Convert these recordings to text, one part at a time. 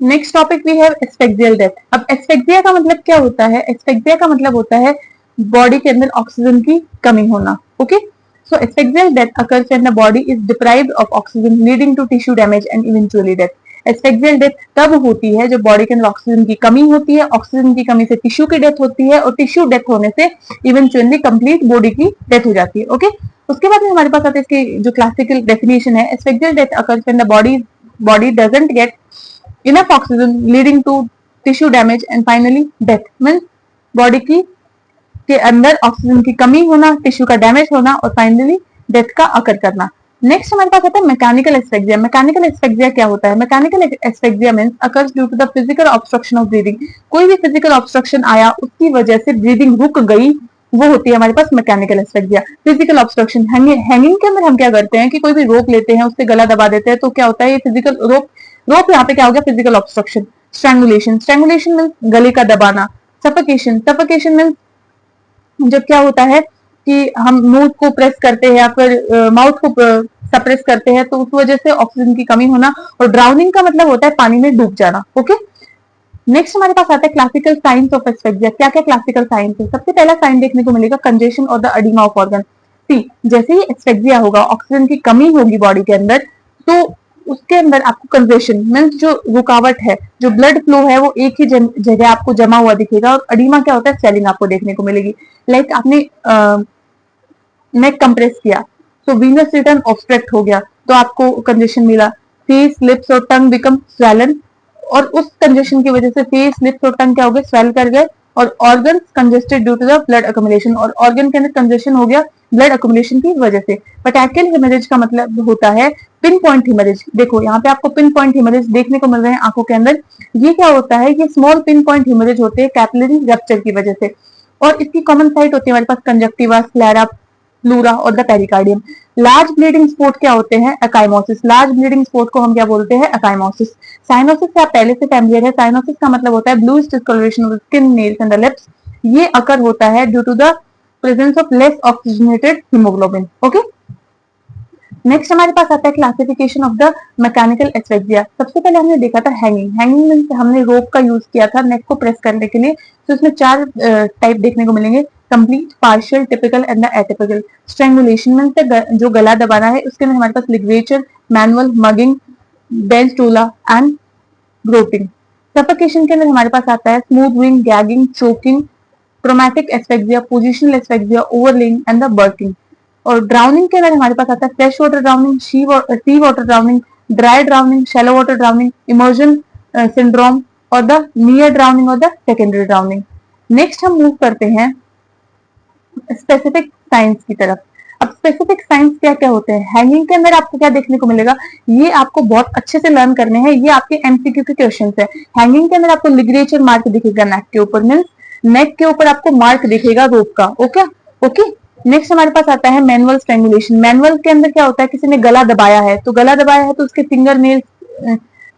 Next topic we have asphyxial death. अब asphyxia का मतलब क्या होता है? एस्फेक्सिया का मतलब होता है बॉडी के अंदर ऑक्सीजन की कमी होना। Okay, so asphyxial death occurs when the body is deprived of oxygen leading to tissue damage and eventually death. Asphyxial death तब होती है जब बॉडी के अंदर ऑक्सीजन की कमी होती है, ऑक्सीजन की कमी से टिश्यू की डेथ होती है और टिश्यू डेथ होने से इवेंचुअली कंप्लीट बॉडी की डेथ हो जाती है। ओके, उसके बाद में हमारे पास आते हैं इसकी जो क्लासिकल डेफिनेशन है। Asphyxial death occurs when the body doesn't get enough oxygen leading to tissue damage and finally death। Means body की के अंदर ऑक्सीजन की कमी होना, टिश्यू का डैमेज होना और फाइनली डेथ का अकर करना। नेक्स्ट हमारे पास आता है मैकेनिकल एस्फेक्सिया। मैकेनिकल एस्फेक्सिया क्या होता है? Mechanical asphyxia means occurs due to the physical obstruction of breathing. कोई भी फिजिकल ऑब्स्ट्रक्शन आया, उसकी वजह से ब्रीदिंग रुक गई, वो होती है हमारे पास mechanical asphyxia. Physical obstruction, hanging के अंदर हम क्या करते हैं कि कोई भी रोप लेते हैं, उससे गला दबा देते हैं, तो क्या होता है? ये फिजिकल रोप यहाँ पे क्या हो गया? Physical obstruction. Strangulation, strangulation means गले का दबाना। सफोकेशन, सफोकेशन मींस जब क्या होता है कि हम मुंह को प्रेस करते हैं या फिर माउथ को सप्रेस करते हैं, तो उस वजह से ऑक्सीजन की कमी होना। और ड्राउनिंग का मतलब होता है पानी में डूब जाना। ओके, नेक्स्ट हमारे पास आता है क्लासिकल साइंस ऑफ एस्फेक्सिया। क्या क्या क्लासिकल साइंस है? सबसे पहला साइन देखने को मिलेगा कंजेशन और द एडिमा ऑफ ऑर्गन। सी, जैसे ही एस्फेक्सिया होगा, ऑक्सीजन की कमी होगी बॉडी के अंदर, तो उसके अंदर आपको कंजेशन मीन्स जो रुकावट है, जो ब्लड फ्लो है, वो एक ही जगह आपको जमा हुआ दिखेगा। और एडिमा क्या होता है? स्वेलिंग आपको देखने को मिलेगी। लाइक आपने नेक कंप्रेस किया तो वीनस रिटर्न ऑब्स्ट्रक्ट हो गया, तो आपको कंजेशन मिला। फेस, लिप्स और टंग बिकम स्वेलन, और उस कंजेशन की वजह से फेस, लिप्स और टंग क्या हो गए? स्वेल कर गए। और organ congested due to the blood accumulation, और ऑर्गन के अंदर कंजेशन हो गया ब्लड अकोमुलेशन की वजह से। पेटेकियल हेमरेज का मतलब होता है पिन पॉइंट हेमरेज। देखो यहाँ पे आपको पिन पॉइंट हेमरेज देखने को मिल रहे हैं आंखों के अंदर। ये क्या होता है? ये स्मॉल पिन पॉइंट हेमरेज होते हैं कैपिलरी रप्चर की वजह से, और इसकी कॉमन साइट होती है हमारे पास कंजक्टिवा, स्क्लेरा, प्लूरा और the pericardium. Large bleeding spot क्या होते हैं? अकाइमोसिस। लार्ज ब्लीडिंग स्पॉट को हम क्या बोलते हैं? अकाइमोसिस। साइनोसिस से आप पहले से फैमिलियर है। साइनोसिस का मतलब होता है bluish discoloration of skin, nails and the lips. ये अकर होता है due to the presence of less oxygenated haemoglobin. Okay, next हमारे पास आता है classification of the mechanical asphyxia. सबसे पहले हमने देखा था हैंगिंग। हैंगिंग मींस हमने रोप का यूज किया था नेक को प्रेस करने के लिए। तो इसमें चार टाइप देखने को मिलेंगे: complete, partial, typical and the atypical. Strangulation means जो गला दबाना है, उसके अंदर हमारे पास लिगरेचर, मैनुअल, मगिंग, बेंच टूला एंड ग्रोटिंग। सफोकेशन के अंदर हमारे पास आता है smothering, gagging, choking, traumatic asphyxia, positional asphyxia, overlaying and the burking. और ड्राउनिंग के अंदर हमारे पास आता है fresh water drowning, sea water drowning, dry drowning, shallow water drowning, immersion syndrome और द नियर ड्राउनिंग और द सेकेंडरी ड्राउनिंग। नेक्स्ट हम मूव करते हैं स्पेसिफिक साइंस की तरफ। अब स्पेसिफिक साइंस क्या क्या होते हैं? हैंगिंग के अंदर आपको क्या देखने को मिलेगा? ये आपको बहुत अच्छे से लर्न करने हैं, ये आपके एमसीक्यू के क्वेश्चंस है। हैंगिंग के अंदर आपको लिगरेचर मार्क दिखेगा नेक के ऊपर, मींस नेक के ऊपर आपको मार्क दिखेगा रोप का। ओके, नेक्स्ट हमारे पास आता है मैनुअल स्ट्रैंगुलेशन। मैनुअल के अंदर क्या होता है? किसी ने गला दबाया है, तो उसके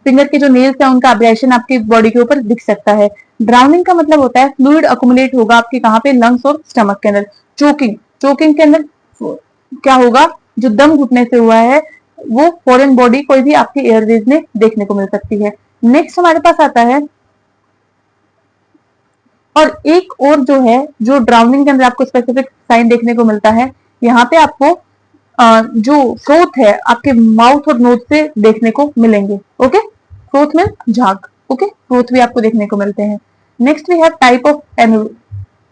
फिंगर के जो नेल्स है, उनका अब्रेशन आपकी बॉडी के ऊपर दिख सकता है। ड्राउनिंग का मतलब होता है फ्लूइड अकुमुलेट होगा आपके कहाँ पे? लंग्स और स्टमक के अंदर। चोकिंग के अंदर क्या होगा? जो दम घुटने से हुआ है, वो फॉरेन बॉडी कोई भी आपकी एयरवेज में देखने को मिल सकती है। नेक्स्ट हमारे पास आता है, और एक और जो है, जो ड्राउनिंग के अंदर आपको स्पेसिफिक साइन देखने को मिलता है, यहाँ पे आपको जो फ्रोथ है आपके माउथ और नोज से देखने को मिलेंगे। ओके, फ्रोथ में झाग। ओके, फ्रोथ भी आपको देखने को मिलते हैं। Next we have type of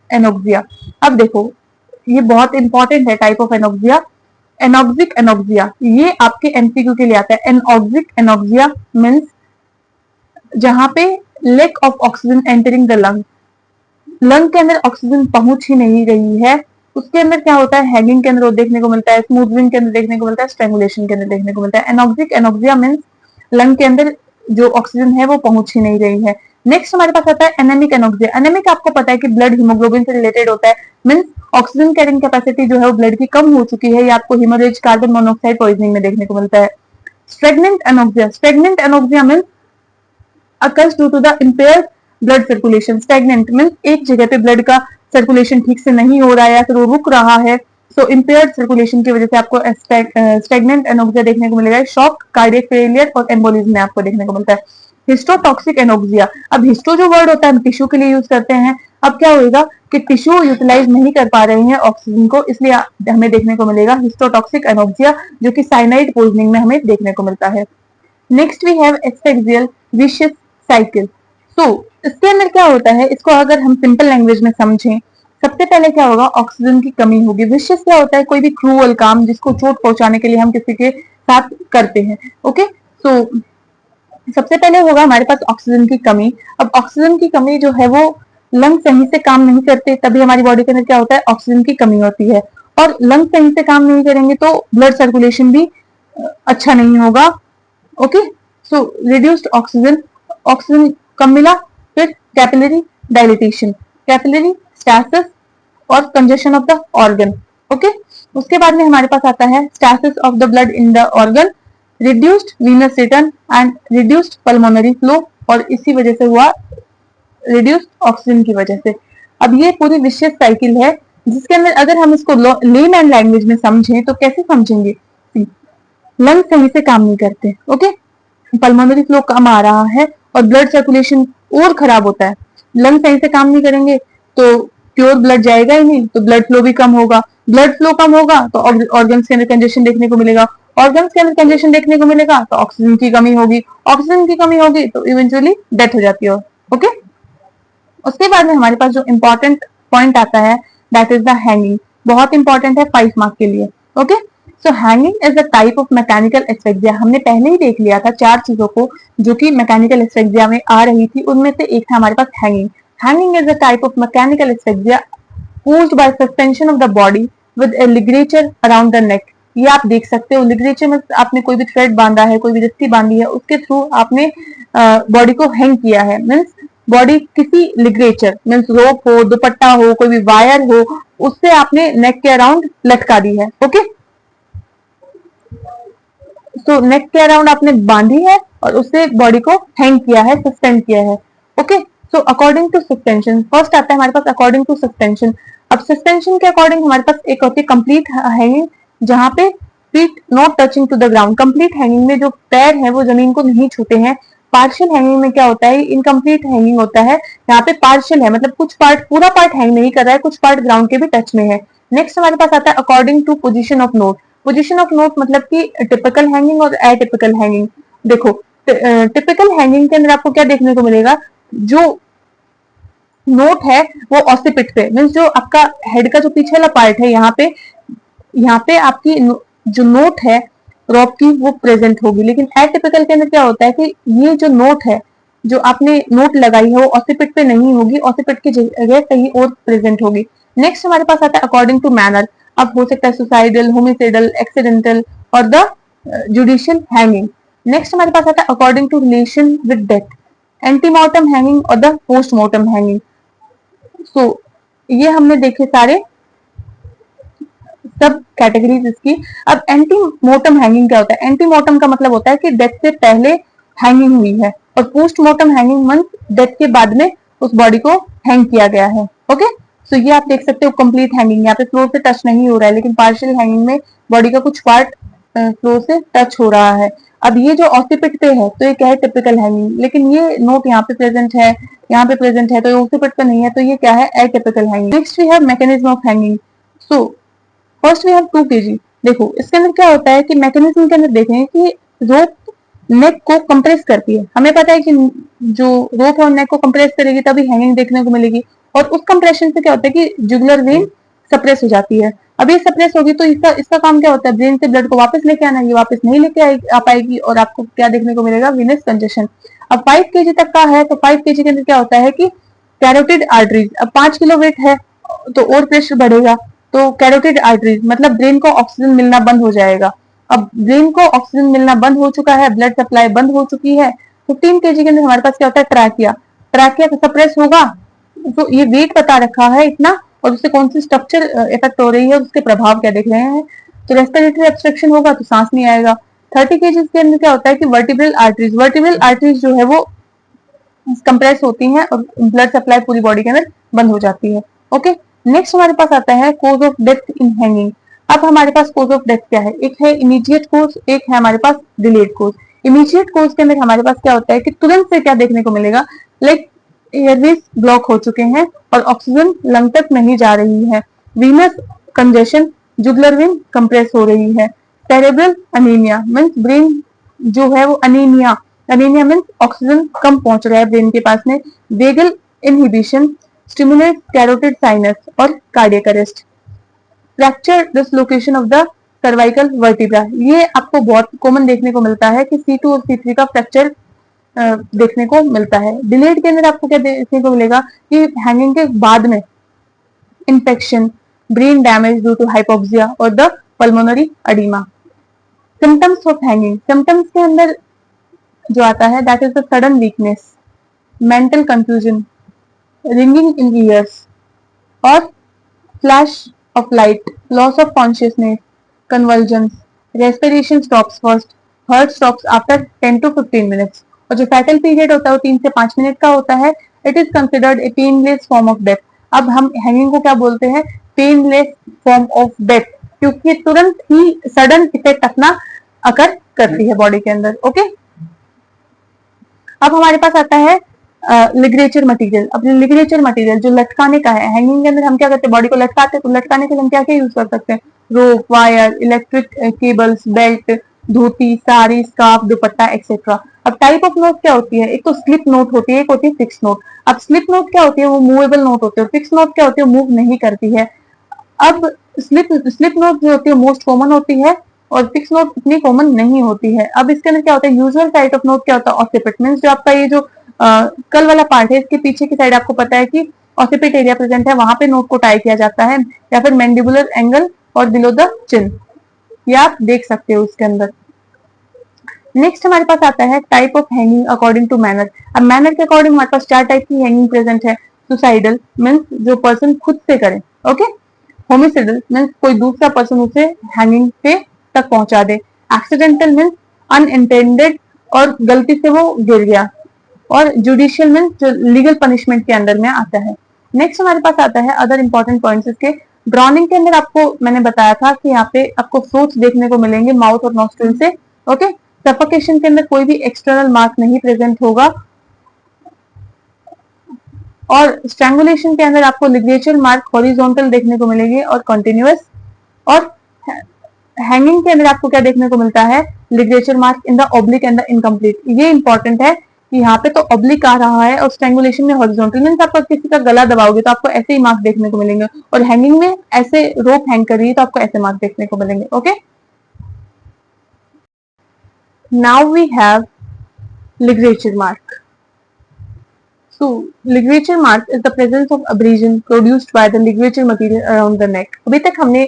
anoxia. अब देखो, ये बहुत इंपॉर्टेंट है type of anoxia. Anoxic anoxia, ये आपके एमसीक्यू के लिए आता है। एनोक्सिक एनोक्सिया मींस जहां पे lack of oxygen entering the lung के अंदर ऑक्सीजन पहुंच ही नहीं रही है, उसके अंदर क्या होता है? हैंगिंग के अंदर देखने को मिलता है, स्मूथिंग के अंदर देखने को मिलता है, स्ट्रैंगुलेशन के अंदर देखने को मिलता है। एनोक्सिक एनोक्सिया मींस लंग के अंदर जो ऑक्सीजन है वो पहुंच ही नहीं रही है। नेक्स्ट हमारे पास आता है एनेमिक एनोक्सिया। एनेमिक आपको पता है कि ब्लड हीमोग्लोबिन से रिलेटेड होता है, मींस ऑक्सीजन कैरिंग कैपेसिटी जो है वो ब्लड की कम हो चुकी है, ये आपको हेमोरेज, कार्बन मोनोऑक्साइड पॉइजनिंग में देखने को मिलता है। Stagnant anoxia means occurs due to the impaired blood circulation। stagnant means एक जगह पे ब्लड का सर्कुलेशन ठीक से नहीं हो रहा है या फिर वो रुक रहा है, सो impaired सर्कुलेशन की वजह से आपको stagnant एनोक्सिया देखने को मिलेगा। शॉक, कार्डियक फेलियर और एम्बोलिज्म में आपको देखने को मिलता है। हिस्टोटॉक्सिक एनोक्सिया। अब हिस्टो जो वर्ड होता है हम टिश्यू के लिए यूज करते हैं, अब क्या होगा कि टिश्यू यूटिलाइज नहीं कर पा रहे हैं ऑक्सीजन को, इसलिए हमें देखने को मिलेगा हिस्टोटॉक्सिक एनोक्सिया, जो कि साइनाइड पॉइजनिंग में हमें देखने को मिलता है। Next we have asphyxial vicious cycle. तो इसके अंदर क्या होता है, इसको अगर हम सिंपल लैंग्वेज में समझें, सबसे पहले क्या होगा, ऑक्सीजन की कमी होगी। विशियस क्या होता है, कोई भी क्रूअल काम जिसको चोट पहुंचाने के लिए हम किसी के साथ करते हैं। ओके, तो सबसे पहले होगा हमारे पास ऑक्सीजन की कमी। अब ऑक्सीजन की कमी जो है वो लंग सही से काम नहीं करते, तभी हमारी बॉडी के अंदर क्या होता है, ऑक्सीजन की कमी होती है। और लंग सही से काम नहीं करेंगे तो ब्लड सर्कुलेशन भी अच्छा नहीं होगा। ओके, सो रिड्यूस्ड ऑक्सीजन, ऑक्सीजन कम मिला, फिर कैपिलरी डायलिटेशन, कैपिलरी स्टासिस और congestion of the organ. Okay, उसके बाद में हमारे पास आता है stasis of the blood in the organ, reduced venous return and reduced pulmonary flow, और इसी वजह से हुआ रिड्यूस्ड ऑक्सीजन की वजह से। अब ये पूरी विशेष साइकिल है, जिसके अंदर अगर हम इसको लेमैन लैंग्वेज में समझें तो कैसे समझेंगे, लंग सही से काम नहीं करते। ओके, पल्मोनरी फ्लो कम आ रहा है और ब्लड सर्कुलेशन और खराब होता है। लंग सही से काम नहीं करेंगे तो प्योर ब्लड जाएगा ही नहीं, तो ब्लड फ्लो भी कम होगा। ब्लड फ्लो कम होगा तो ऑर्गन्स के अंदर कंजेशन देखने को मिलेगा, ऑर्गन्स के अंदर कंजेशन देखने को मिलेगा तो ऑक्सीजन की कमी होगी, ऑक्सीजन की कमी होगी तो इवेंचुअली डेथ हो जाती है। ओके, उसके बाद में हमारे पास जो इंपॉर्टेंट पॉइंट आता है दैट इज द हैंगिंग, बहुत इंपॉर्टेंट है 5 मार्क के लिए। Okay, so hanging is a type of mechanical asphyxia. हमने पहले ही देख लिया था 4 चीजों को जो कि मैकेनिकल एस्फेक्सिया में आ रही थी, उनमें से एक था हमारे पास hanging. Hanging is a type of mechanical asphyxia caused by suspension of the body with a ligature around the neck। ये आप देख सकते हो, लिगरेचर में आपने कोई भी थ्रेड बांधा है, कोई भी रस्सी बांधी है, उसके थ्रू आपने बॉडी को हैंग किया है। मीन्स बॉडी किसी लिगरेचर मीन्स रोप हो, दुपट्टा हो, कोई भी वायर हो, उससे आपने नेक के अराउंड लटका दी है। ओके, तो नेक के अराउंड आपने बांधी है और उससे बॉडी को हैंग किया है, सस्पेंड किया है। Okay, so according to suspension, first आता है हमारे पास अकॉर्डिंग टू सस्पेंशन। अब सस्पेंशन के अकॉर्डिंग हमारे पास एक होती है कंप्लीट हैंगिंग, जहां पे feet not touching to the ground. Complete hanging में जो पैर है वो जमीन को नहीं छूते हैं। पार्शियल हैंगिंग में क्या होता है, इनकम्प्लीट हैंगिंग होता है, यहाँ पे पार्शियल है, मतलब कुछ पार्ट, पूरा पार्ट हैंग नहीं कर रहा है, कुछ पार्ट ग्राउंड के भी टच में है। नेक्स्ट हमारे पास आता है according to position of knot. Position of knot मतलब कि टिपिकल हैंगिंग और एटिपिकल हैंगिंग। देखो, टिपिकल हैंगिंग के अंदर आपको क्या देखने को मिलेगा, जो नोट है वो ऑसिपिट पे, मीन्स जो आपका हेड का जो पीछे वाला पार्ट है, यहाँ पे आपकी जो नोट है रॉप की वो प्रेजेंट होगी। लेकिन एटिपिकल के अंदर क्या होता है कि ये जो नोट है, जो आपने नोट लगाई है, वो ऑसिपिट पे नहीं होगी, ऑसिपिट की जगह कहीं और प्रेजेंट होगी। नेक्स्ट हमारे पास आता है अकॉर्डिंग टू मैनर। अब हो सकता है सुसाइडल, होमिसाइडल, एक्सीडेंटल और द जुडिशियल हैंगिंग। नेक्स्ट हमारे पास आता है according to relation with death, antemortem hanging और द पोस्टमॉर्टम हैंगिंग। सो ये हमने देखे सारे सब कैटेगरीज इसकी। अब एंटीमोर्टम हैंगिंग क्या होता है, एंटीमोर्टम का मतलब होता है कि डेथ से पहले हैंगिंग हुई है, और पोस्टमॉर्टम हैंगिंग मींस डेथ के बाद में उस बॉडी को हैंग किया गया है। ओके, सो ये आप देख सकते हो कंप्लीट हैंगिंग, यहाँ पे फ्लोर से टच नहीं हो रहा है, लेकिन पार्शियल हैंगिंग में बॉडी का कुछ पार्ट फ्लोर से टच हो रहा है। अब ये जो ऑसिपिट पे है तो ये क्या है, टिपिकल हैंगिंग, लेकिन ये नोट यहाँ पे प्रेजेंट है, यहाँ पे प्रेजेंट है, तो ये ऑसिपिट पे नहीं है, तो ये क्या है, atypical hanging. Next we have mechanism of hanging. So first we have 2 kg। देखो इसके अंदर क्या होता है कि मैकेनिज्म के अंदर देखें कि रोप नेक को कंप्रेस करती है। हमें पता है कि जो रोप है नेक को कंप्रेस करेगी तभी हैंगिंग देखने को मिलेगी, और उस कंप्रेशन से क्या होता है कि जुगुलर वेन सप्रेस हो जाती है। अब ये सप्रेस होगी तो इसका काम क्या होता है, ब्रेन से ब्लड को वापस लेके आना, ये वापस नहीं लेके आ पाएगी और आपको क्या देखने को मिलेगा, वीनस कंजेशन। अब 5 kg तक का है तो 5 kg के अंदर क्या होता है कि कैरोटिड आर्टरीज, अब 5 किलो वेट है तो और प्रेशर बढ़ेगा, तो कैरोटिड आर्टरीज मतलब ब्रेन को ऑक्सीजन मिलना बंद हो जाएगा। अब ब्रेन को ऑक्सीजन मिलना बंद हो चुका है, ब्लड सप्लाई बंद हो चुकी है, 15 kg के अंदर हमारे पास क्या होता है, ट्रैकिया। ट्रैकिया सप्रेस होगा, तो ये वेट बता रखा है इतना, और उससे कौन सी स्ट्रक्चर इफेक्ट हो रही है, उसके प्रभाव क्या देख रहे हैं। तो रेस्पिरेटरी ऑब्स्ट्रक्शन होगा तो सांस नहीं आएगा। 30 kg के अंदर क्या होता है कि वर्टिब्रल आर्टरीज, वर्टिब्रल आर्टरीज जो है वो कंप्रेस होती हैं और ब्लड सप्लाई पूरी बॉडी के अंदर बंद हो जाती है। ओके, नेक्स्ट हमारे पास आता है cause of death in hanging. अब हमारे पास कोज ऑफ डेथ क्या है, एक है इमीडिएट कोज, एक है हमारे पास डिलेड कोज। इमीडिएट कोर्स के अंदर हमारे पास क्या होता है कि तुरंत से क्या देखने को मिलेगा, लाइक एयरवेज ब्लॉक हो चुके हैं और ऑक्सीजन लंग तक नहीं जा रही है, Venus congestion, jugular vein compress हो रही है, सेरेब्रल अनीमिया मीन्स ब्रेन जो है वो अनीमिया, अनीमिया मीन्स ऑक्सीजन कम पहुंच रहा है ब्रेन के पास में, vagal inhibition, stimulate carotid sinus और cardiac arrest, fracture dislocation of the cervical vertebra, ये आपको बहुत कॉमन देखने को मिलता है कि C2 और C3 का फ्रैक्चर देखने को मिलता है। डिलेड के अंदर आपको क्या देखने को मिलेगा कि हैंगिंग के बाद में infection, brain damage due to hypoxia और the pulmonary oedema. Symptoms of hanging, symptoms के अंदर जो आता है that is the sudden weakness, mental confusion, ringing in ears और flash of light, loss of consciousness, convulsions, respiration stops first, heart stops after 10 to 15 minutes, और जो fatal period होता है वो 3 से 5 मिनट का होता है। It is considered a painless form of death. अब हम हैंगिंग को क्या बोलते हैं, पेनलेस फॉर्म ऑफ डेथ, क्योंकि तुरंत ही सडन इफेक्ट अपना अकर करती है बॉडी के अंदर। ओके, अब हमारे पास आता है लिगरेचर मटेरियल। अब लिगरेचर मटेरियल जो लटकाने का है, हैंगिंग के अंदर हम क्या करते हैं, बॉडी को लटकाते हैं, तो लटकाने के लिए हम क्या क्या यूज कर सकते हैं, रोप, वायर, इलेक्ट्रिक केबल्स, बेल्ट, धोती, साड़ी, स्कार्फ, दुपट्टा एक्सेट्रा। अब टाइप ऑफ नोट क्या होती है, एक तो स्लिप नोट होती है, एक होती है फिक्स नोट। अब स्लिप नोट क्या होती है, वो मूवेबल नोट होती है, और फिक्स नोट क्या होती है, मूव नहीं करती है। अब स्लिप नोट जो होती है मोस्ट कॉमन होती है और फिक्स नोट इतनी कॉमन नहीं होती है। अब इसके अंदर क्या होता है, यूजुअल टाइप ऑफ नोट क्या होता है, ऑसिपिट मींस जो आपका ये जो कल वाला पार्ट है इसके पीछे की साइड आपको पता है कि ऑसिपिट एरिया प्रेजेंट है, वहां पे नोट को टाई किया जाता है, या फिर मैंडिबुलर एंगल और बिलो द चिन, ये आप देख सकते हो उसके अंदर। नेक्स्ट हमारे पास आता है type of hanging according to manner. अब मैनर के अकॉर्डिंग हमारे पास 4 टाइप की हैंगिंग प्रेजेंट है। सुसाइडल मीन्स जो पर्सन खुद से करे, ओके। होमिसाइडल मीन्स कोई दूसरा पर्सन उसे हैंगिंग पे तक पहुंचा दे। एक्सीडेंटल मीन्स अनइंटेंडेड और गलती से वो गिर गया। और जुडिशियल मीन्स जो लीगल पनिशमेंट के अंदर में आता है। नेक्स्ट हमारे पास आता है अदर इंपॉर्टेंट पॉइंट्स इसके। ड्रॉनिंग के अंदर आपको मैंने बताया था कि यहाँ पे आपको फ्रूट्स देखने को मिलेंगे माउथ और नॉस्ट्रिल से, ओके। सफोकेशन के अंदर कोई भी एक्सटर्नल मार्क नहीं प्रेजेंट होगा, और स्ट्रैंगुलेशन के अंदर आपको लिगरेचर मार्क हॉरिजॉन्टल देखने को मिलेंगे और कंटिन्यूअस। और हैंगिंग के अंदर आपको क्या देखने को मिलता है, ligature mark in the oblique and the incomplete. ये इंपॉर्टेंट है कि यहाँ पे तो ऑब्लिक आ रहा है और स्ट्रैंगुलेशन में हॉरिजॉन्टल मींस आप किसी का गला दबाओगे तो आपको ऐसे ही मार्क देखने को मिलेंगे, और हैंगिंग में ऐसे रोप हैंग कर रही है तो आपको ऐसे मार्क देखने को मिलेंगे, okay. Now we have ligature mark. So, ligature mark is the presence of abrasion produced by the ligature material around the neck. अभी तक हमने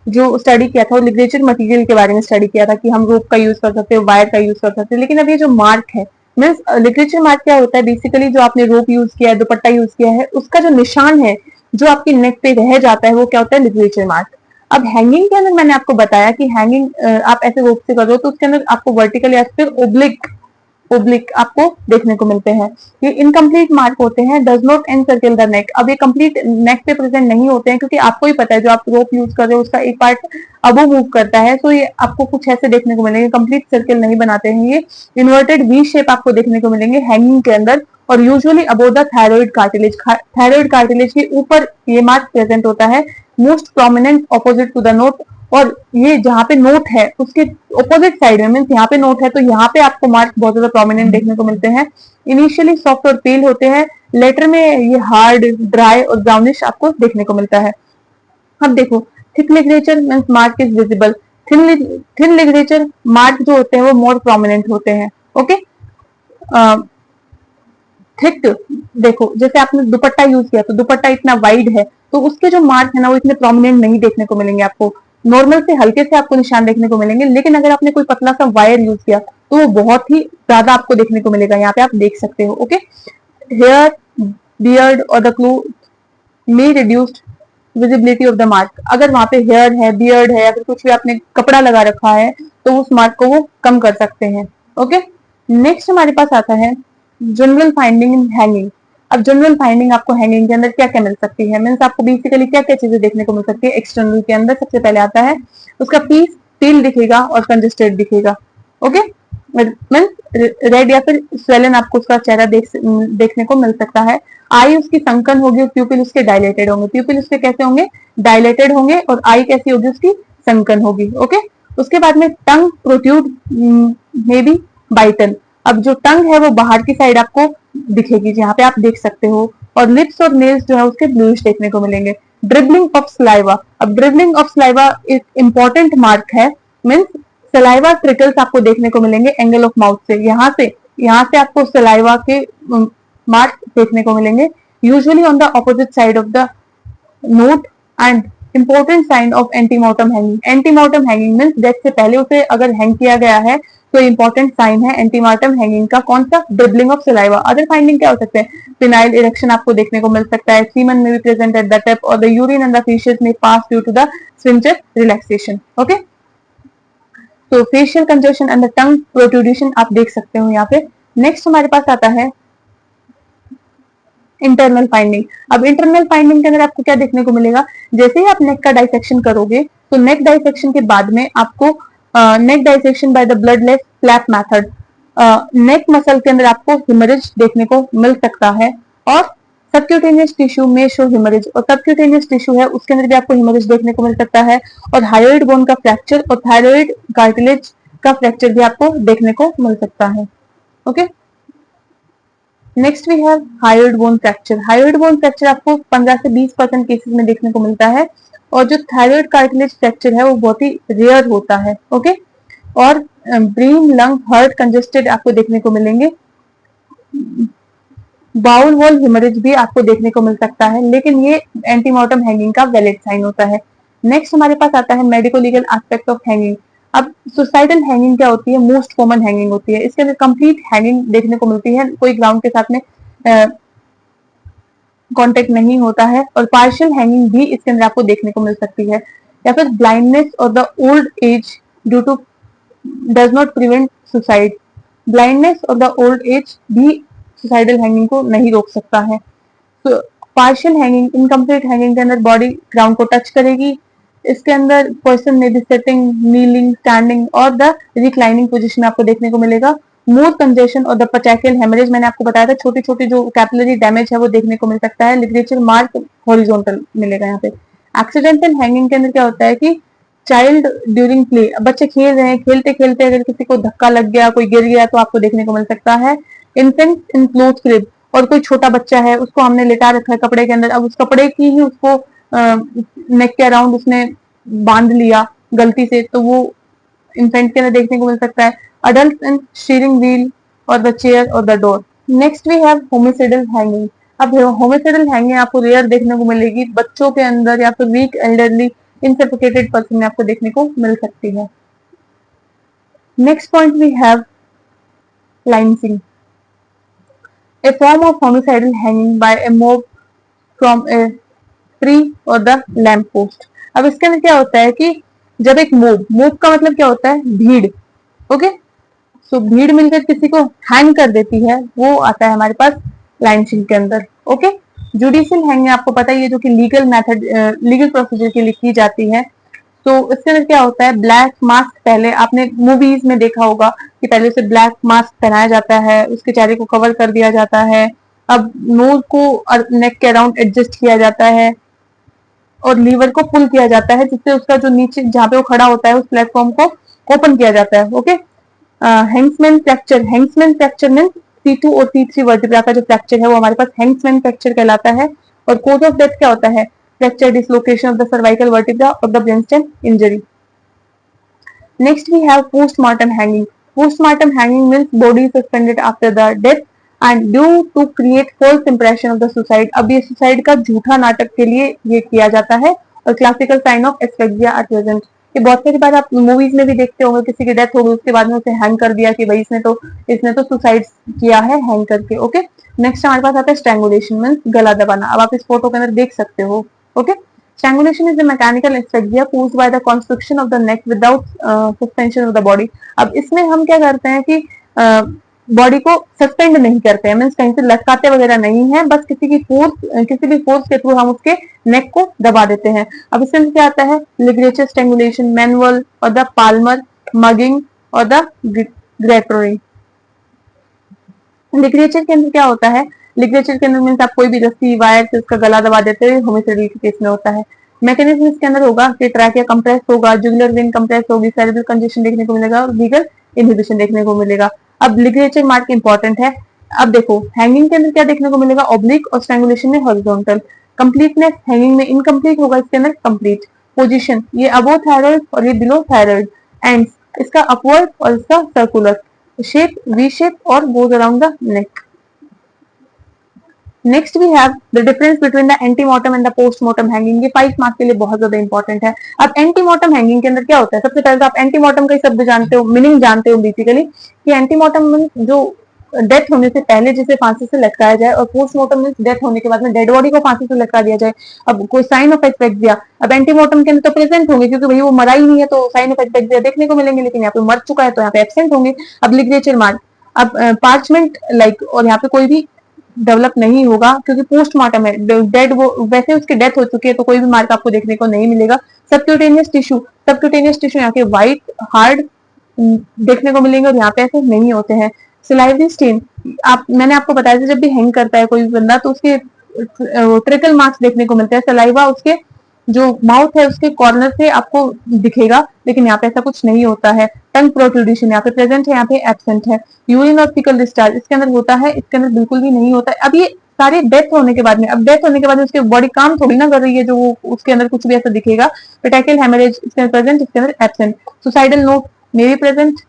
जो स्टडी किया था वो लिगरेचर मटेरियल के बारे में स्टडी किया था कि हम रोप का यूज कर सकते हैं, वायर का यूज कर सकते हैं, लेकिन अब ये जो मार्क है मीन्स लिगरेचर मार्क क्या होता है, बेसिकली जो आपने रोप यूज किया है, दुपट्टा यूज किया है, उसका जो निशान है जो आपकी नेक पे रह जाता है वो क्या होता है, लिगरेचर मार्क। अब हैंगिंग के अंदर मैंने आपको बताया कि हैंगिंग आप ऐसे रोप से कर रहे हो तो उसके अंदर आपको वर्टिकल या फिर ओब्लिक आपको देखने को मिलते हैं। ये इनकम्प्लीट मार्क होते हैं, does not encircle the neck. अब ये कंप्लीट नेक पे प्रेजेंट नहीं होते हैं क्योंकि आपको ही पता है जो आप रोप यूज कर रहे हो उसका एक पार्ट अबो मूव करता है, तो ये आपको कुछ ऐसे देखने को मिलेंगे, कंप्लीट सर्कल नहीं बनाते हैं। ये इन्वर्टेड वी शेप आपको देखने को मिलेंगे हैंगिंग के अंदर, और usually above the thyroid cartilage, thyroid cartilage के ऊपर ये मार्क प्रेजेंट होता है, most prominent opposite to the knot. और ये जहाँ पे नोट है उसके ऑपोजिट साइड में मीन्स यहाँ पे नोट है तो यहाँ पे आपको मार्क बहुत ज्यादा प्रोमिनेंट देखने को मिलते हैं। इनिशियली सॉफ्ट और पेल होते हैं, लेटर में ये हार्ड, ड्राई और ब्राउनिश आपको देखने को मिलता है। अब देखो thick ligature means mark is visible, thin ligature mark जो होते हैं वो मोर प्रोमिनेंट होते हैं, ओके। थिक देखो जैसे आपने दुपट्टा यूज किया तो दुपट्टा इतना वाइड है तो उसके जो मार्क है ना वो इतने प्रोमिनेंट नहीं देखने को मिलेंगे आपको, नॉर्मल से हल्के से आपको निशान देखने को मिलेंगे। लेकिन अगर आपने कोई पतला सा वायर यूज किया तो वो बहुत ही ज्यादा आपको देखने को मिलेगा, यहाँ पे आप देख सकते हो, ओके। हेयर, बियर्ड और the cloth may reduced visibility of the mark. अगर वहां पे हेयर है, बियर्ड है या फिर कुछ भी आपने कपड़ा लगा रखा है तो उस मार्क को वो कम कर सकते हैं, ओके। नेक्स्ट हमारे पास आता है जनरल फाइंडिंग इन हैंगिंग। अब जनरल फाइंडिंग आपको हैंगिंग के अंदर क्या क्या मिल सकती है, मीन्स आपको बेसिकली क्या क्या चीजें देखने को मिल सकती है एक्सटर्नल के अंदर। सबसे पहले आता है उसका पीस टील दिखेगा और कंजेस्टेड दिखेगा, ओके। मीन्स रेड या फिर स्वेलन आपको उसका चेहरा देखने को मिल सकता है। आई उसकी संकन होगी, प्यूपिल उसके डायलेटेड होंगे। प्यूपिल उसके कैसे होंगे? डायलेटेड होंगे। और आई कैसी होगी उसकी? संकन होगी। ओके, उसके बाद में टंग प्रोट्यूड मे बी बाइटन। अब जो टंग है वो बाहर की साइड आपको दिखेगी, जहाँ पे आप देख सकते हो। और लिप्स और नेल्स जो है उसके ब्लूइश देखने को मिलेंगे। Dribbling of saliva. अब ड्रिबलिंग ऑफ सलाइवा एक इंपॉर्टेंट मार्क है। मीन्स सलाइवा ट्रिकल्स आपको देखने को मिलेंगे एंगल ऑफ माउथ से। यहाँ से आपको सलाइवा के मार्क देखने को मिलेंगे, usually on the opposite side of the knot. And important sign of antemortem hanging. Antemortem hanging means death से पहले उसे अगर हैंग किया गया है तो इंपॉर्टेंट साइन है एंटीमोर्टम हैंगिंग का। कौन सा? Dribbling of saliva. Other finding क्या हो सकते हैं? फिनाइल इरेक्शन आपको देखने को मिल सकता है। सीमन में भी प्रेजेंट एट द टिप और the urine and the faeces में pass due to the sphincter relaxation. Okay, तो facial congestion and the tongue protrusion आप देख सकते हो यहाँ पे। नेक्स्ट हमारे पास आता है इंटरनल फाइंडिंग। अब इंटरनल फाइंडिंग के अंदर आपको क्या देखने को मिलेगा? जैसे ही आप नेक का डाइसेक्शन करोगे तो नेक डाइसेक्शन के बाद में आपको neck dissection by the bloodless flap method, neck muscle के अंदर आपको हिमरेज देखने को मिल सकता है। और सबक्यूटेनियस टिश्यू में शो हिमरेज, और सबक्यूटेनियस टिश्यू है उसके अंदर भी आपको हिमरेज देखने को मिल सकता है। और हायोइड बोन का फ्रैक्चर और थायराइड कार्टिलेज का फ्रैक्चर भी आपको देखने को मिल सकता है। Okay, next we have hyoid bone fracture. Hyoid bone fracture आपको 15 से 20% केसेस में देखने को मिलता है। और जो थायराइड कार्टिलेज फ्रैक्चर है वो बहुत ही रेयर होता है। ओके, और ब्रेन लंग हार्ट कंजेस्टेड आपको देखने को मिलेंगे। बाउल वॉल हिमरेज भी आपको देखने को मिल सकता है, लेकिन ये एंटीमोर्टम हैंगिंग का वैलिड साइन होता है। नेक्स्ट हमारे पास आता है medico legal aspect of hanging. अब सुसाइडल हैंगिंग क्या होती है? मोस्ट कॉमन हैंगिंग होती है। इसके अंदर कंप्लीट हैंगिंग देखने को मिलती है, कोई ग्राउंड के साथ में कांटेक्ट नहीं होता है। और पार्शियल हैंगिंग भी इसके अंदर आपको देखने को मिल सकती है। या फिर ब्लाइंडनेस और the old age due to does not prevent suicide. Blindness और द ओल्ड एज भी सुसाइडल हैंगिंग को नहीं रोक सकता है। तो पार्शियल हैंगिंग, इनकम्प्लीट हैंगिंग के अंदर बॉडी ग्राउंड को टच करेगी। इसके अंदर पर्सन में बी सिटिंग, नीलिंग, स्टैंडिंग और द रिक्लाइनिंग पोजीशन आपको देखने को मिलेगा। मोर कंजेशन और द पेटेकियल हेमरेज, मैंने आपको बताया था छोटी छोटी जो कैपिलरी डैमेज है वो देखने को मिल सकता है। लिटरेचर मार्क हॉरिजॉन्टल मिलेगा यहाँ पे। एक्सीडेंटल हैंगिंग के अंदर क्या होता है कि चाइल्ड ड्यूरिंग प्ले, बच्चे खेल रहे हैं, खेलते खेलते अगर किसी को धक्का लग गया, कोई गिर गया तो आपको देखने को मिल सकता है। इन्फेंट इन क्लोथ क्रिब, और कोई छोटा बच्चा है उसको हमने लेटा रखा है कपड़े के अंदर, अब उस कपड़े की ही उसको नेक के अराउंड उसने बांध लिया गलती से, तो वो इन्फेंट के अंदर देखने को मिल सकता है। अडल्ट इन स्टीयरिंग व्हील और द चेयर और the door. Next we have homicidal hanging. अब होमिसाइडल हैंगिंग आपको रेयर देखने को मिलेगी बच्चों के अंदर या फिर वीक एल्डरली इनसफोकेटेड पर्सन में आपको देखने को मिल सकती है। Next point we have lynching, a form of homicidal hanging by a mob from a tree or the lamp post। अब इसके अंदर क्या होता है कि जब एक मोब का मतलब क्या होता है? भीड़। ओके, सो भीड़ मिलकर किसी को हैंग कर देती है, वो आता है हमारे पास लाइंसिंग के अंदर। ओके, जुडिशियल हैंगिंग आपको पता ही है जो कि लीगल मेथड, लीगल प्रोसीजर के लिए की जाती है। तो इसके अंदर क्या होता है? ब्लैक मास्क, पहले आपने मूवीज में देखा होगा कि पहले उसे ब्लैक मास्क पहनाया जाता है, उसके चेहरे को कवर कर दिया जाता है। अब नोज को नेक के अराउंड एडजस्ट किया जाता है और लीवर को पुल किया जाता है, जिससे उसका जो नीचे जहाँ पे वो खड़ा होता है उस प्लेटफॉर्म को ओपन किया जाता है। ओके, हैंग्समैन फ्रैक्चर, हैंग्समैन फ्रैक्चर में C2 और C3 वर्टिब्रा का जो फ्रैक्चर है वो हमारे पास हैंग्समैन फ्रैक्चर कहलाता है। और कोज ऑफ डेथ क्या होता है? Fracture, dislocation of the cervical vertebra और the brainstem injury. Next we have postmortem hanging. Postmortem hanging means body suspended after the death and due to create false impression of the suicide. अब ये suicide का झूठा नाटक के लिए ये किया जाता है। और classical sign of asphyxia are present. ये बहुत सारी बार आप मूवीज में भी देखते होंगे, किसी की डेथ हो गई उसके बाद में उसे हैंग कर दिया कि भाई इसने तो सुसाइड किया है हैंग करके। ओके, नेक्स्ट हमारे पास आता है स्ट्रैंगुलेशन मींस गला दबाना। अब आप इस फोटो के अंदर देख सकते हो। Okay, strangulation is a mechanical asphyxia caused by the constriction of the neck without suspension of the body। अब इसमें हम क्या करते हैं कि बॉडी को सस्पेंड नहीं करते हैं, मीन्स कहीं से लटकाते वगैरह नहीं है, बस किसी भी फोर्स के थ्रू हम उसके नेक को दबा देते हैं। अब इसमें क्या आता है? लिगरेचर स्ट्रैंगुलेशन, मैनुअल और द पाल्मर, मगिंग और द ग्रेटोरी। लिटरेचर के अंदर क्या होता है, लिटरेचर के अंदर मीन्स आप कोई भी रस्सी वायर से उसका गला दबा देते हैं, होमिसाइडल के केस में होता है। मैकेनिज्म इसके अंदर होगा कि ट्रैकिया कंप्रेस होगा, जुगुलर वेन कंप्रेस होगी, सेरेब्रल कंजेशन देखने को मिलेगा और लीगल इनहिबिशन देखने को मिलेगा। अब लिटरेचर मार्क इंपॉर्टेंट है। अब देखो हैंगिंग के अंदर क्या देखने को मिलेगा, ऑब्लिक, और स्ट्रैंगुलेशन में हॉरिजॉन्टल। कंप्लीटनेस हैंगिंग में इनकम्प्लीट होगा, इसके अंदर कंप्लीट। पोजीशन ये अबो थायराइड और ये बिलो थायराइड। एंड इसका अपवर्ड और इसका सर्कुलर शेप, वी शेप और goes around the neck. Next we have the difference between the antemortem and the postmortem hanging. ये 5 मार्क के लिए बहुत ज्यादा इंपॉर्टेंट है। अब एंटीमॉर्टम हैंगिंग के अंदर क्या होता है, सबसे पहले तो आप एंटीमॉर्टम का ही शब्द जानते हो, मीनिंग जानते हो बेसिकली कि एंटीमॉर्टम मीन्स जो डेथ होने से पहले जिसे फांसी से लटकाया जाए, और पोस्टमॉर्टम मीन्स डेथ होने के बाद में डेड बॉडी को फांसी से लटका दिया जाए। अब कोई साइन ऑफ एक्सपेक्सिया, अब एंटीमॉर्टम के अंदर तो प्रेजेंट होंगे क्योंकि भाई वो मरा ही नहीं है तो साइन ऑफ एक्सपेक्सिया देखने को मिलेंगे, लेकिन यहाँ पे मर चुका है तो यहाँ पे एब्सेंट होंगे। अब लिटरेचर मार्क, अब पार्चमेंट लाइक, और यहाँ पे कोई भी डेवलप नहीं होगा क्योंकि पोस्टमार्टम है, डेड वो वैसे उसकी डेथ हो चुकी है तो कोई भी मार्क आपको देखने को नहीं मिलेगा। सबक्यूटेनियस टिश्यू, सबक्यूटेनियस टिश्यू यहाँ के व्हाइट हार्ड देखने को मिलेंगे और यहाँ पे ऐसे नहीं होते हैं। सिलाइवरी स्टेन, आप मैंने आपको बताया था जब भी हैंग करता है कोई भी बंदा तो उसके ट्रिकल मार्क्स देखने को मिलते हैं, सलाइवा उसके जो माउथ है उसके कॉर्नर से आपको दिखेगा, लेकिन यहाँ पे ऐसा कुछ नहीं होता है। टंग प्रोट्रूडिशन यहाँ पे प्रेजेंट है, यहाँ पे एब्सेंट है। यूरिन और फिकल डिस्चार्ज इसके अंदर होता है, इसके अंदर बिल्कुल भी नहीं होता है। अब ये सारे डेथ होने के बाद में, अब डेथ होने के बाद में उसकी बॉडी काम थोड़ी ना कर रही है जो उसके अंदर कुछ भी ऐसा दिखेगा। पेटाइकल हेमरेज इसके अंदर प्रेजेंट, इसके अंदर absent. Suicidal note may be present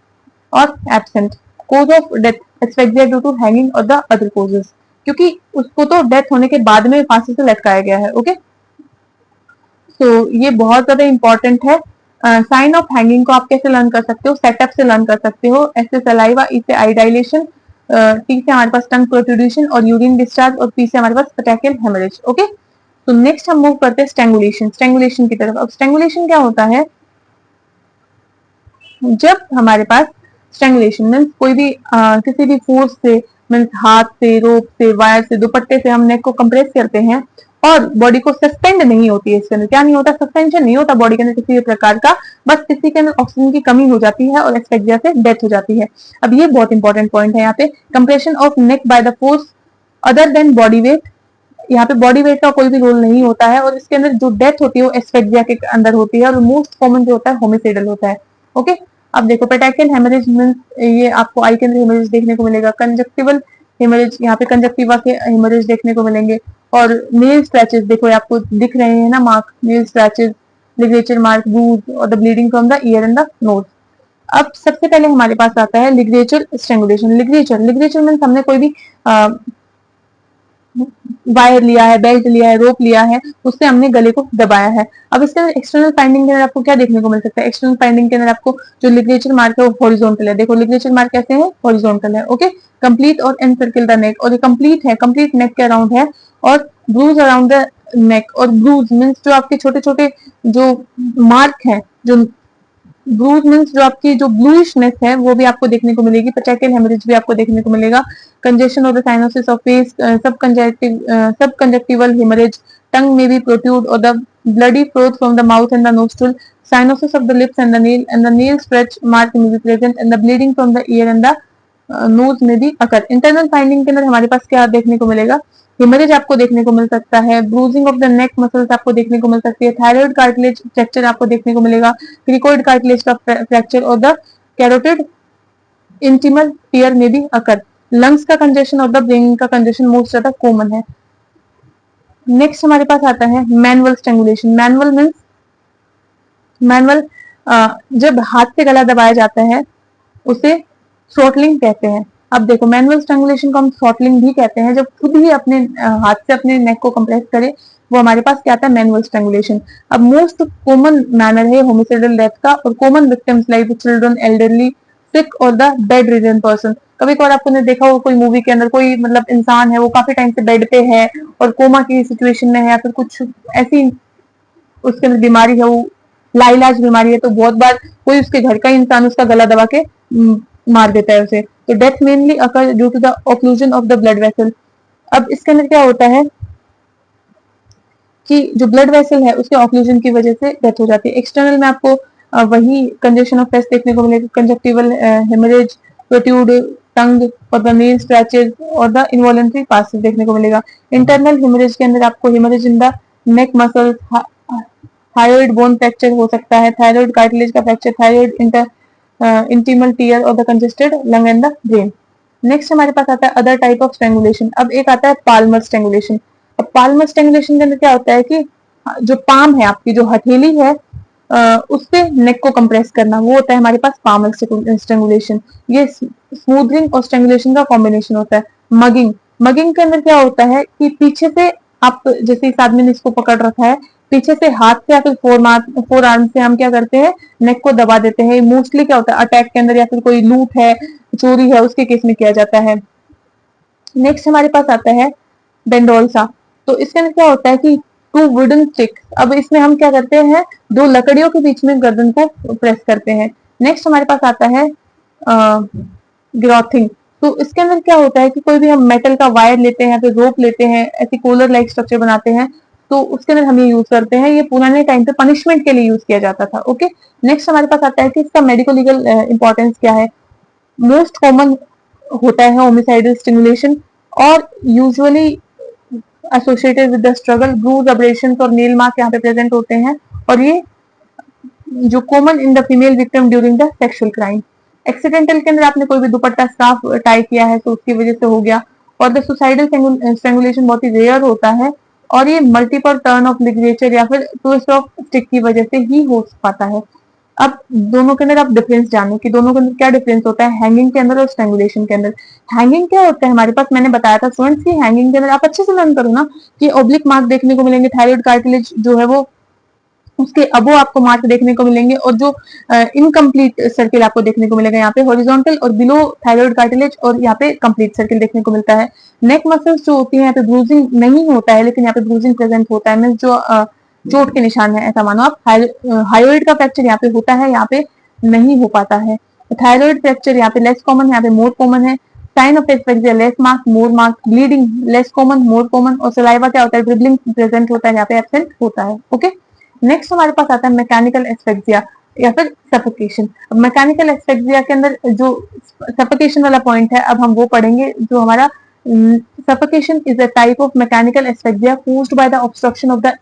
और absent. Cause of death asphyxia due to hanging और द अदर कोजेस, क्योंकि उसको तो डेथ होने के बाद में फांसी से लटकाया गया है। ओके, तो ये बहुत ज्यादा इंपॉर्टेंट है। साइन ऑफ हैंगिंग को आप कैसे लर्न कर सकते हो, सेटअप से लर्न कर सकते हो। ऐसे सलाइवा, ई से आई डायलेशन, टी से हमारे पास टंग प्रोट्रूडिशन और यूरिन डिस्चार्ज, और पी से हमारे पास पेटाइकल हेमरेज। ओके, तो नेक्स्ट हम मूव करते हैं स्ट्रैंगुलेशन, स्ट्रैंगुलेशन की तरफ। अब स्ट्रैंगुलेशन क्या होता है, जब हमारे पास स्ट्रैंगुलेशन मीन्स कोई भी किसी भी फोर्स से, मीन्स हाथ से, रोप से, वायर से, दुपट्टे से हम नेक को कंप्रेस करते हैं और बॉडी को सस्पेंड नहीं होती है। इसके अंदर क्या नहीं होता, सस्पेंशन नहीं होता बॉडी के अंदर किसी भी प्रकार का, बस किसी के अंदर ऑक्सीजन की कमी हो जाती है और एस्फेक्सिया से डेथ हो जाती है। अब ये बहुत इंपॉर्टेंट पॉइंट है यहाँ पे, compression of neck by the force other than body weight. यहाँ पे बॉडी वेट का कोई भी रोल नहीं होता है, और इसके अंदर जो डेथ होती है वो एस्फेक्सिया के अंदर होती है, और मोस्ट कॉमन जो होता है होमिसाइडल होता है। ओके, अब देखो पेटाइकल हेमरेज मींस ये आपको आई के अंदर हेमरेज देखने को मिलेगा। कंजक्टिवल हेमरेज, यहाँ पे कंजक्टिवा के हेमरेज देखने को मिलेंगे। और नेल स्क्रैचेस देखो, आपको दिख रहे हैं ना mark, nail scratches, ligature mark, bruise और the bleeding from the ear and the nose. अब सबसे पहले हमारे पास आता है लिगरेचर स्ट्रैंगुलेशन। लिगरेचर, लिगरेचर मींस हमने कोई भी वायर लिया है, बेल्ट लिया है, रोप लिया है, उससे हमने गले को दबाया है। अब इसके अंदर एक्सटर्नल फाइंडिंग के अंदर आपको क्या देखने को मिल सकता है, एक्सटर्नल फाइंडिंग के अंदर आपको जो लिगरेचर मार्क है वो हॉरिजॉन्टल है। देखो लिगरेचर मार्क कैसे है, हॉरिजॉन्टल है। ओके, कंप्लीट और एनसर्किल द नेक, और ये कंप्लीट है, कंप्लीट नेक के अराउंड है, और ब्रूज अराउंड द नेक। और ब्रूज मीन्स जो आपके छोटे छोटे जो मार्क है, जो ब्रूज मीन्स जो आपकी जो ब्लूइशनेस है वो भी आपको देखने को मिलेगी। पेटाइकल हेमरेज भी आपको देखने को मिलेगा। Congestion of the cyanosis of face, सब कंजक्टिवल हेमरेज, टंग में भी प्रोट्रूड और the bloody froth from the mouth and the nostril, cyanosis of the lips and the nail stretch mark में भी present, and the bleeding from the ear and the knows में भी अकर। Internal finding के अंदर हमारे पास क्या देखने को मिलेगा, हेमरेज आपको देखने को मिल सकता है, bruising of the neck muscles आपको देखने को मिल सकती है, थायराइड कार्टिलेज फ्रैक्चर आपको देखने को मिलेगा, क्रिकोइड कार्टिलेज का फ्रैक्चर और द कैरोटिड इंटीमल टियर में भी अकर। लंग्स का कंजेशन और द ब्रेन का कंजेशन मोस्ट ज्यादा कॉमन है। नेक्स्ट हमारे पास आता है manual strangulation. Manual means manual जब हाथ से गला दबाया जाता है उसे थ्रोटलिंग कहते हैं। अब देखो मैनुअल स्ट्रैंगुलेशन को हम थ्रोटलिंग भी कहते हैं, जब खुद ही अपने हाथ से अपने नेक को कंप्रेस करे वो हमारे पास क्या आता है, मैनुअल स्ट्रैंगुलेशन। अब मोस्ट कॉमन मैनर है होमिसाइडल डेथ का, और common victims like children, elderly, sick और द बेड रिडन पर्सन। कभी कभार आपने देखा हो कोई मूवी के अंदर कोई मतलब इंसान है वो काफी टाइम से बेड पे है और कोमा की सिचुएशन में है, या फिर कुछ ऐसी उसके अंदर बीमारी है, वो लाइलाज बीमारी है, तो बहुत बार कोई उसके घर का इंसान उसका गला दबा के मार देता है उसे। तो death mainly occur due to the occlusion of the blood vessel. अब इसके अंदर क्या होता है कि जो ब्लड वेसल है उसके ऑक्लूजन की वजह से डेथ हो जाती है। एक्सटर्नल में आपको वही कंजेशन ऑफ फेस देखने को मिलेगा, कंजक्टिवल हेमरेज, प्रोट्रूड टंग और द नेल स्क्रैचेस और द इनवॉलेंट्री पासेस देखने को मिलेगा। इंटरनल हेमरेज के अंदर आपको haemorrhage in the neck muscles, thyroid bone fracture हो सकता है, थायराइड कार्टिलेज का फ्रैक्चर, थायराइड इंटीमल टीयर और the congested lung and the brain. Next हमारे पास आता है अदर टाइप ऑफ स्ट्रेंगुलेशन। अब एक आता है पाल्मर स्ट्रेंगुलेशन। अब पाल्मर स्ट्रेंगुलेशन के अंदर क्या होता है कि जो पाम है आपकी, जो हथेली है, उससे नेक को कंप्रेस करना, वो होता है हमारे पास पाल्मर स्ट्रेंगुलेशन। ये स्मूथरिंग और स्ट्रेंगुलेशन का कॉम्बिनेशन होता है। मगिंग, मगिंग के अंदर क्या होता है कि पीछे से आप, जैसे इस आदमी ने इसको पकड़ रखा है, पीछे से हाथ से या फिर फोर आर्म से हम क्या करते हैं, नेक को दबा देते हैं। मोस्टली क्या होता है अटैक के अंदर या फिर कोई लूट है, चोरी है, उसके केस में किया जाता है। नेक्स्ट हमारे पास आता है बेंडोल्सा। तो इसके अंदर क्या होता है कि टू वुडन स्टिक, अब इसमें हम क्या करते हैं, दो लकड़ियों के बीच में गर्दन को प्रेस करते हैं। नेक्स्ट हमारे पास आता है ग्रॉथिंग। तो इसके अंदर क्या होता है कि कोई भी हम मेटल का वायर लेते हैं या फिर रोप लेते हैं, ऐसी कोलर लाइक स्ट्रक्चर बनाते हैं, तो उसके अंदर हम ये यूज करते हैं। ये पुराने टाइम पे पनिशमेंट के लिए यूज किया जाता था। ओके, नेक्स्ट हमारे पास आता है कि इसका मेडिको लीगल इंपॉर्टेंस क्या है। मोस्ट कॉमन होता है होमिसाइडल स्टिमुलेशन और usually associated with the struggle, bruise, abrasions और नील मार्क यहाँ पे प्रेजेंट होते हैं। और ये जो common in the female victim during the sexual crime. Accidental के अंदर आपने कोई भी दुपट्टा स्कार्फ टाई किया है तो उसकी वजह से हो गया। और द सुसाइडल स्ट्रेंगुलेशन बहुत ही रेयर होता है और ये मल्टीपल टर्न ऑफ लिगरेचर या फिर ट्विस्ट ऑफ स्टिक की वजह से ही हो पाता है। अब दोनों के अंदर आप डिफरेंस जानो कि दोनों के अंदर क्या डिफरेंस होता है हैंगिंग के अंदर और स्ट्रेंगुलेशन के अंदर। हैंगिंग क्या होता है हमारे पास, मैंने बताया था स्टूडेंट्स की हैंगिंग के अंदर आप अच्छे से लर्न करो ना कि ओब्लिक मार्क देखने को मिलेंगे, थायराइड कार्टिलेज जो है वो उसके अबो आपको मार्क देखने को मिलेंगे और जो इनकम्प्लीट सर्किल आपको देखने को मिलेगा यहाँ पे हॉरिजॉन्टल और बिलो थायराइड कार्टिलेज, और यहाँ पे कंप्लीट सर्किल देखने को मिलता है। नेक मसल्स जो होती है यहाँ पे ब्रूजिंग नहीं होता है, लेकिन यहाँ पे ब्रूजिंग प्रेजेंट होता है, मीन जो चोट के निशान है ऐसा मानो आप। हाइड्रोइड का फ्रैक्चर यहाँ पे होता है, यहाँ पे नहीं हो पाता है। थायराइड फ्रैक्चर यहाँ पे लेस कॉमन है, यहाँ पे मोर कॉमन है। Sign of asphyxia less mark more mark, bleeding less common more common, और सलाइवा क्या होता है ड्रिबलिंग प्रेजेंट होता है, यहाँ पे एब्सेंट होता है। ओके, नेक्स्ट हमारे पास आता है मैकेनिकल एस्फेक्सिया या फिर सफोकेशन। मैकेनिकल एस्फेक्सिया के अंदर जो सफोकेशन वाला पॉइंट है अब हम वो पढ़ेंगे। जो हमारा suffocation is a type of mechanical asphyxia caused by the obstruction of the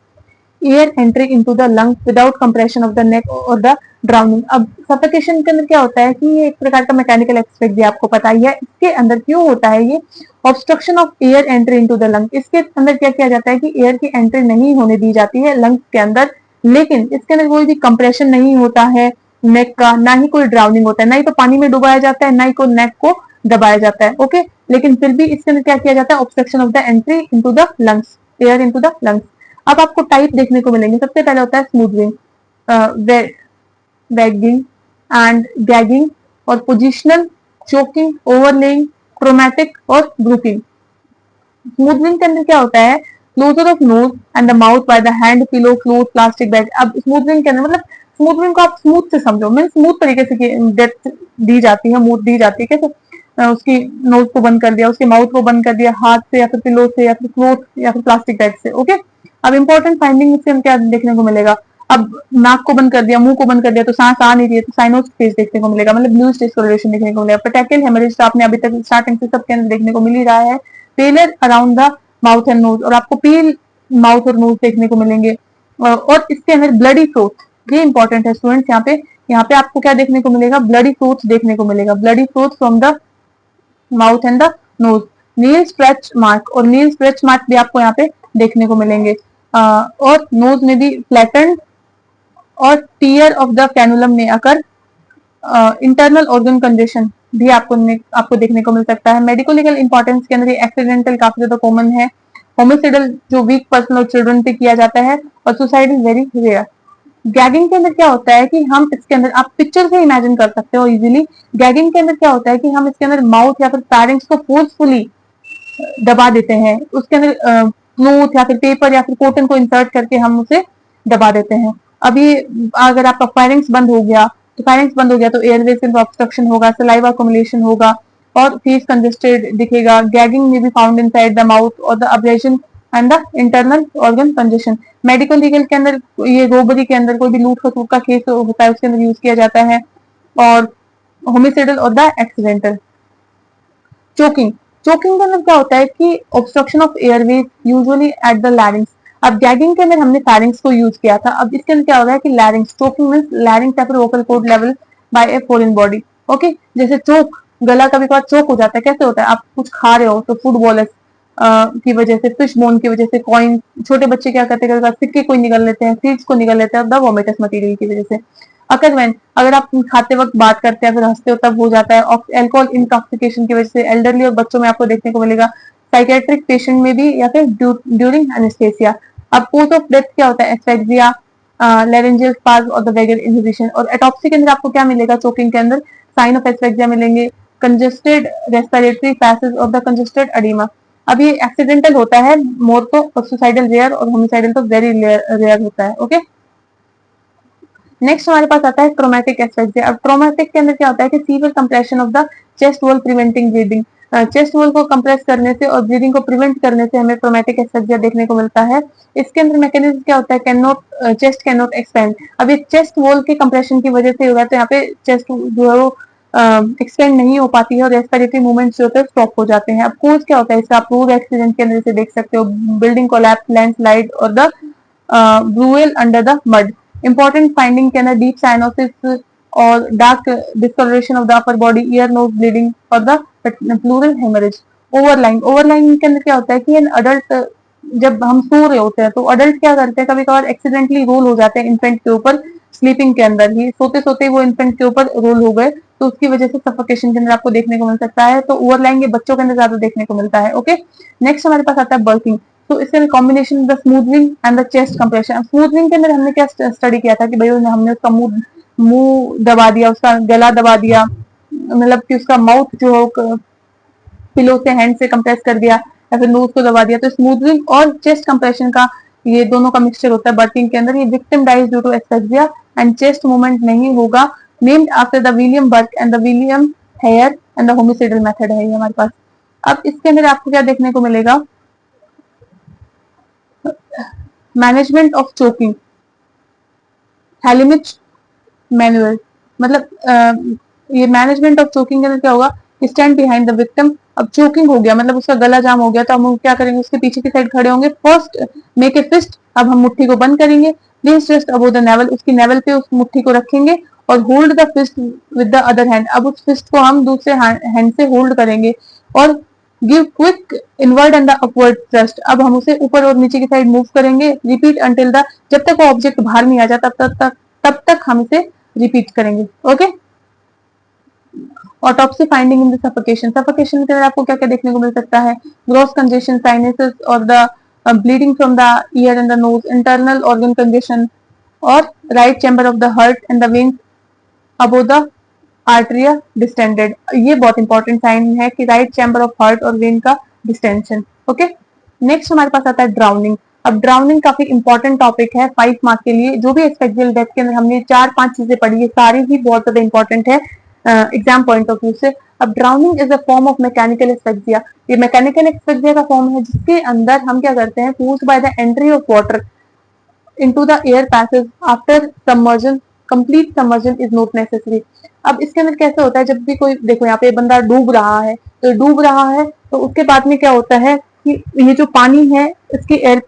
air entry into the lung without compression of the neck और द ड्राउनिंग। अब सफोकेशन के अंदर क्या होता है कि ये एक प्रकार का मैकेनिकल एस्फेक्सिया आपको पता ही है। इसके अंदर क्यों होता है ये obstruction of air entry into the lung. इसके अंदर क्या किया जाता है कि एयर की एंट्री नहीं होने दी जाती है लंग्स के अंदर, लेकिन इसके अंदर कोई भी कंप्रेशन नहीं होता है नेक का, ना ही कोई ड्राउनिंग होता है, ना ही तो पानी में डुबाया जाता है, ना ही को नेक को दबाया जाता है। ओके, लेकिन फिर भी इसके अंदर क्या किया जाता है obstruction of the entry into the lungs, air into the lungs. अब आपको टाइप देखने को मिलेंगे। सबसे पहले होता है स्मूथरिंग, वैगिंग एंड गैगिंग, और पोजिशनल, चोकिंग, ओवरलेइंग, क्रोमैटिक और ग्रुपिंग। स्मूथनिंग के अंदर क्या होता है closure of nose and the mouth by the hand, pillow, cloth, plastic bag. अब स्मूथनिंग के अंदर मतलब स्मूथनिंग को आप स्मूथ से समझो, मीन स्मूथ तरीके से डेप्थ दी जाती है, मूथ दी जाती है। कैसे उसकी नोज को बंद कर दिया, उसके माउथ को बंद कर दिया हाथ से या फिर पिलो से या फिर क्लोथ या फिर प्लास्टिक बैग से। ओके, अब इंपॉर्टेंट फाइंडिंग इससे हम क्या देखने को मिलेगा। अब नाक को बंद कर दिया, मुंह को बंद कर दिया तो सांस आ नहीं रही है, तो साइनोस फेस देखने को मिलेगा, मतलब ब्लू डिस्कोलोरेशन देखने को मिलेगा। पेटेकियल हेमरेज तो आपने अभी तक स्टार्टिंग से सबके अंदर देखने को मिल ही रहा है। Failure around the mouth and nose, और आपको पील माउथ और नोज देखने को मिलेंगे। और इसके अंदर ब्लडी फ्लोथ, ये इंपॉर्टेंट है स्टूडेंट्स। यहाँ पे आपको क्या देखने को मिलेगा, ब्लडी फ्लोथ देखने को मिलेगा, bloody froth from the mouth and the nose. Nail scratch mark, और नील स्ट्रेच मार्क भी आपको यहाँ पे देखने को मिलेंगे। और नोज में भी फ्लैटेंड और टीयर ऑफ द कैनुलम में आकर इंटरनल ऑर्गन कंजेशन भी आपको देखने को मिल सकता है। मेडिको लीगल इंपॉर्टेंस के अंदर एक्सीडेंटल काफी ज्यादा कॉमन है। होमिसाइडल जो वीक पर्सन और चिल्ड्रन पे किया जाता है, और suicide is very rare. Gagging के अंदर क्या होता है कि हम इसके अंदर आप पिक्चर से इमेजिन कर सकते हो इजीली। गैगिंग के अंदर क्या होता है कि हम इसके अंदर माउथ या फिर पैरेंट्स को फोर्सफुली दबा देते हैं, उसके अंदर क्लोथ या फिर पेपर या फिर कॉटन को इंसर्ट करके हम उसे दबा देते हैं। अभी अगर आपका फायरिंग्स बंद हो गया तो एयरवे से ऑब्स्ट्रक्शन होगा, सलाइवा अकोमोलेशन होगा और फेस कंजेस्टेड दिखेगा। गैगिंग में भी फाउंड इनसाइड द माउथ और the abrasion and the internal organ congestion. Medical legal के अंदर ये रोबरी के अंदर कोई भी लूट खसूट का केस होता है उसके अंदर यूज किया जाता है। और होमिसाइडल और द एक्सीडेंटल। चोकिंग, चोकिंग के अंदर क्या होता है कि obstruction of Airways usually at the larynx. अब गैगिंग के अंदर हमने फैरिंग्स को यूज किया था, अब इसके अंदर क्या हो रहा है कि लैरिंग्स, चोकिंग मींस लैरिंग्स या फिर vocal cord level by a foreign body. Okay, जैसे चोक, गला कभी कभार चोक हो जाता है, कैसे होता है, आप कुछ खा रहे हो तो फूड बॉलस की वजह से, फिश बोन की वजह से, कॉइन, छोटे बच्चे क्या करते हैं, सिक्के को निकल लेते हैं, सीड्स को निकल लेते हैं द वोमिटस मटेरियल की वजह से। अगर when, अगर आप खाते वक्त बात करते हैं फिर हंसते हो तब हो जाता है। अल्कोहल इंटॉक्सिकेशन की वजह से एल्डरली और बच्चों में आपको देखने को मिलेगा, साइकेट्रिक पेशेंट में भी, या फिर ड्यूरिंग एनेस्थेसिया। अब कोज ऑफ डेथ क्या होता है, एस्फेक्सिया, लेरेंजियल स्पाज्म और द वेगल इनहिबिशन। और एटॉप्सी के अंदर आपको क्या मिलेगा, चोकिंग के अंदर साइन ऑफ एस्फेक्सिया मिलेंगे, कंजेस्टेड रेस्पिरेटरी पैसेज और द कंजेस्टेड एडिमा। अब ये एक्सीडेंटल होता है मोर तो, और सुसाइडल रेयर, और होमिसाइडल तो वेरी रेयर होता है। ओके, नेक्स्ट हमारे पास आता है ट्रोमेटिक एस्फेक्सिया। अब ट्रोमेटिक के अंदर क्या होता है कि severe compression of the chest wall preventing bleeding. Chest wall को कंप्रेस करने से और ब्लीडिंग को प्रिवेंट करने से हमें ट्रोमेटिक एस्फेक्सिया देखने को मिलता है। इसके अंदर मैकेनिज्म क्या होता है, can not, chest can not expand. अब ये चेस्ट वॉल के कंप्रेशन की वजह से होगा, तो यहाँ पे चेस्ट जो है वो एक्सपेंड नहीं हो पाती है और रेस्पिरेटरी मूवमेंट्स जो होते हैं स्टॉप हो जाते हैं। अब कोज क्या होता है इसका, आप रोड एक्सीडेंट के अंदर से देख सकते हो, बिल्डिंग कोलैप्स, लैंडस्लाइड और the burial under the mud. Important finding के अंदर डीप साइनोसिस और dark discoloration of the upper body, ear, nose bleeding और the pleural haemorrhage. Overlying, overlying के अंदर क्या होता है कि एन अडल्ट, जब हम सो रहे होते हैं तो अडल्ट क्या करते हैं, कभी कभार एक्सीडेंटली रोल हो जाते हैं इन्फेंट के ऊपर, स्लीपिंग के अंदर ही, सोते सोते वो इन्फेंट के ऊपर रोल हो गए, तो उसकी वजह से सफोकेशन के अंदर आपको देखने को मिल सकता है। तो ओवरलाइन ये बच्चों के अंदर ज्यादा देखने को मिलता है। ओके, नेक्स्ट हमारे पास आता है बर्किंग। तो इसके combination the smoothening and the chest compression. Smoothening के अंदर हमने क्या स्टडी किया था कि भाई हमने उसका मुंह मुंह दबा दिया, उसका गला दबा दिया, मतलब कि उसका माउथ जो पिलो से, हैंड से कंप्रेस कर दिया या फिर नोज को दबा दिया। तो स्मूथनिंग और चेस्ट कंप्रेशन का ये दोनों का मिक्सचर होता है बर्किंग के अंदर। ये victim dies due to asphyxia and chest movement नहीं होगा, named after the William Burke and the William Hare and the homicidal method है ये हमारे पास। अब इसके अंदर आपको क्या देखने को मिलेगा, मैनेजमेंट ऑफ चोकिंग, हेलिमिच मैनुअल। मतलब ये मैनेजमेंट ऑफ चोकिंग के अंदर क्या होगा, स्टैंड बिहाइंड द विक्टिम। अब चोकिंग हो गया, मतलब उसका गला जाम हो गया, तो हम क्या करेंगे, उसके पीछे की साइड खड़े होंगे। फर्स्ट मेक ए फिस्ट, अब हम मुट्ठी को बंद करेंगे, place just above the navel, उसकी नेवल पे उस मुट्ठी को रखेंगे और hold the fist with the other hand. अब उस फिस्ट को हम दूसरे हैंड से होल्ड करेंगे और give quick inward and the upward thrust. अब हम उसे ऊपर और नीचे की साइड मूव करेंगे, रिपीट अंटिल द, जब तक वो ऑब्जेक्ट बाहर नहीं आ जाता तब तक हम इसे रिपीट करेंगे। Okay, autopsy finding in the suffocation. Suffocation के अंदर आपको क्या क्या देखने को मिल सकता है, ग्रॉस कंजेशन, साइनसिस और the bleeding from the ear and the nose, internal organ congestion और right chamber of the heart and the veins above the arteria distended. ये बहुत इंपॉर्टेंट साइन है कि राइट चैम्बर ऑफ हार्ट और vein का distension. Okay, next हमारे पास आता है ड्राउनिंग। अब ड्राउनिंग काफी इंपॉर्टेंट टॉपिक है 5 मार्क के लिए। जो भी एस्फेक्सियल डेथ के अंदर हमने 4-5 चीजें पढ़ी है, सारी ही बहुत ज्यादा इंपॉर्टेंट है एग्जाम पॉइंट ऑफ व्यू से। अब drowning is a form of mechanical asphyxia. ये मैकेनिकल एस्फेक्सिया का फॉर्म है जिसके अंदर हम क्या करते हैं, caused by the entry of water into the air passage after submersion, complete submersion is not necessary। अब इसके अंदर कैसे होता है, जब भी कोई, देखो यहाँ पे बंदा डूब रहा है, तो डूब रहा है तो उसके बाद में क्या होता है कि ये जो पानी है इसके एयर